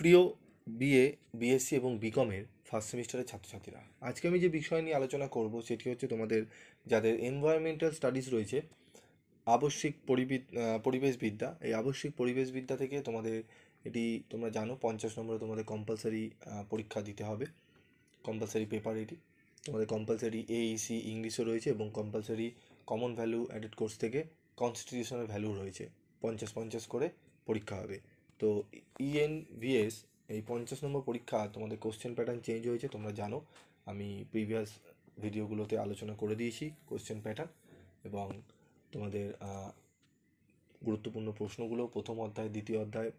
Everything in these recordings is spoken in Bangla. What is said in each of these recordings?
প্রিয় বিএ, বিএসসি এবং বিকমের ফার্স্ট সেমিস্টারের ছাত্রছাত্রীরা, আজকে আমি যে বিষয় নিয়ে আলোচনা করব সেটি হচ্ছে তোমাদের যাদের এনভায়রনমেন্টাল স্টাডিজ রয়েছে, আবশ্যিক পরিবেশবিদ্যা। এই আবশ্যিক পরিবেশবিদ্যা থেকে তোমাদের এটি তোমরা জানো 50 নম্বরে তোমাদের কম্পালসারি পরীক্ষা দিতে হবে। কম্পালসারি পেপার এটি তোমাদের কম্পালসারি এইসি ইংলিশও রয়েছে এবং compulsory common value added course থেকে কনস্টিটিউশনাল ভ্যালু রয়েছে। 50-50 করে পরীক্ষা হবে। তো ইএনভিএস এই 50 নম্বর পরীক্ষা তোমাদের কোশ্চেন প্যাটার্ন চেঞ্জ হয়েছে, তোমরা জানো। আমি প্রিভিয়াস ভিডিওগুলোতে আলোচনা করে দিয়েছি কোশ্চেন প্যাটার্ন এবং তোমাদের গুরুত্বপূর্ণ প্রশ্নগুলো প্রথম অধ্যায় দ্বিতীয় অধ্যায়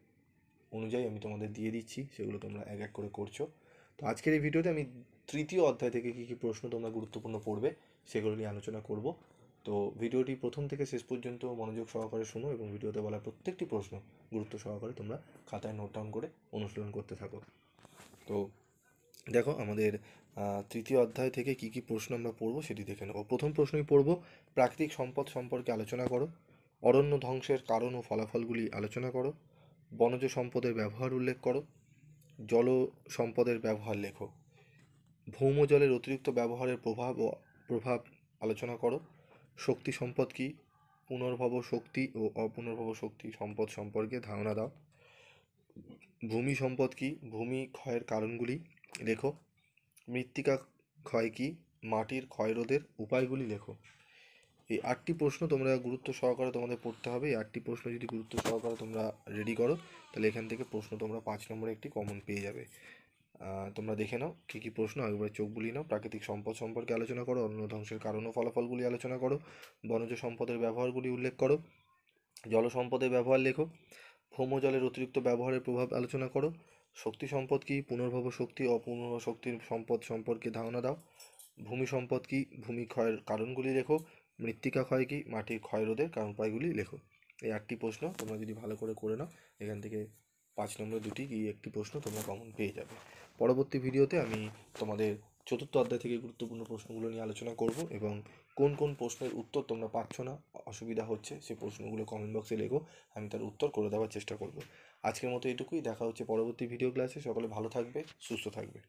অনুযায়ী আমি তোমাদের দিয়ে দিচ্ছি, সেগুলো তোমরা এক এক করে করছো। তো আজকের এই ভিডিওতে আমি তৃতীয় অধ্যায় থেকে কী কী প্রশ্ন তোমরা গুরুত্বপূর্ণ পড়বে সেগুলো নিয়ে আলোচনা করব। তো ভিডিওটি প্রথম থেকে শেষ পর্যন্ত মনোযোগ সহকারে শোনো এবং ভিডিওতে বলা প্রত্যেকটি প্রশ্ন গুরুত্ব সহকারে তোমরা খাতায় নোট ডাউন করে অনুশীলন করতে থাকো। তো দেখো, আমাদের তৃতীয় অধ্যায় থেকে কী কী প্রশ্ন আমরা পড়বো সেটি দেখে নেব। প্রথম প্রশ্নই পড়ব, প্রাকৃতিক সম্পদ সম্পর্কে আলোচনা করো। অরণ্য ধ্বংসের কারণ ও ফলাফলগুলি আলোচনা করো। বনজ সম্পদের ব্যবহার উল্লেখ করো। জল সম্পদের ব্যবহার লেখো। ভৌম জলের অতিরিক্ত ব্যবহারের প্রভাব আলোচনা করো। শক্তি সম্পদ কী? পুনর্ভব শক্তি ও অপুনর্ভব শক্তি সম্পদ সম্পর্কে ধারণা দাও। ভূমি সম্পদ কী? ভূমি ক্ষয়ের কারণগুলি লেখো। মৃত্তিকা ক্ষয় কী? মাটির ক্ষয়রোধের উপায়গুলি লেখো। এই 8টি প্রশ্ন তোমরা গুরুত্ব সহকারে তোমাদের পড়তে হবে। এই 8টি প্রশ্ন যদি গুরুত্ব সহকারে তোমরা রেডি করো, তাহলে এখান থেকে প্রশ্ন তোমরা 5 নম্বরে একটি কমন পেয়ে যাবে। তোমরা দেখে নাও কী কী প্রশ্ন, একবার চোখ বুলিয়ে নাও। প্রাকৃতিক সম্পদ সম্পর্কে আলোচনা করো। অরণ্য ধ্বংসের কারণ ও ফলাফলগুলি আলোচনা করো। বনজ সম্পদের ব্যবহারগুলি উল্লেখ করো। জল সম্পদের ব্যবহার লেখো। ভৌম জলের অতিরিক্ত ব্যবহারের প্রভাব আলোচনা করো। শক্তি সম্পদ কী? পুনর্ভব শক্তি অপুনর্ভব শক্তির সম্পদ সম্পর্কে ধারণা দাও। ভূমি সম্পদ কী? ভূমি ক্ষয়ের কারণগুলি লেখো। মৃত্তিকা ক্ষয় কী? মাটির ক্ষয়রোধের কারণ উপায়গুলি লেখো। এই 8টি প্রশ্ন তোমরা যদি ভালো করে নাও, এখান থেকে 5 নম্বরে 2টি কি একটি প্রশ্ন তোমরা কমন পেয়ে যাবে। পরবর্তী ভিডিওতে আমি তোমাদের চতুর্থ অধ্যায় থেকে গুরুত্বপূর্ণ প্রশ্নগুলো নিয়ে আলোচনা করব এবং কোন কোন প্রশ্নের উত্তর তোমরা পাচ্ছ না, অসুবিধা হচ্ছে, সেই প্রশ্নগুলো কমেন্ট বক্সে লেখো, আমি তার উত্তর করে দেওয়ার চেষ্টা করব। আজকের মতো এটুকুই, দেখা হচ্ছে পরবর্তী ভিডিও ক্লাসে। সকলে ভালো থাকবে, সুস্থ থাকবে।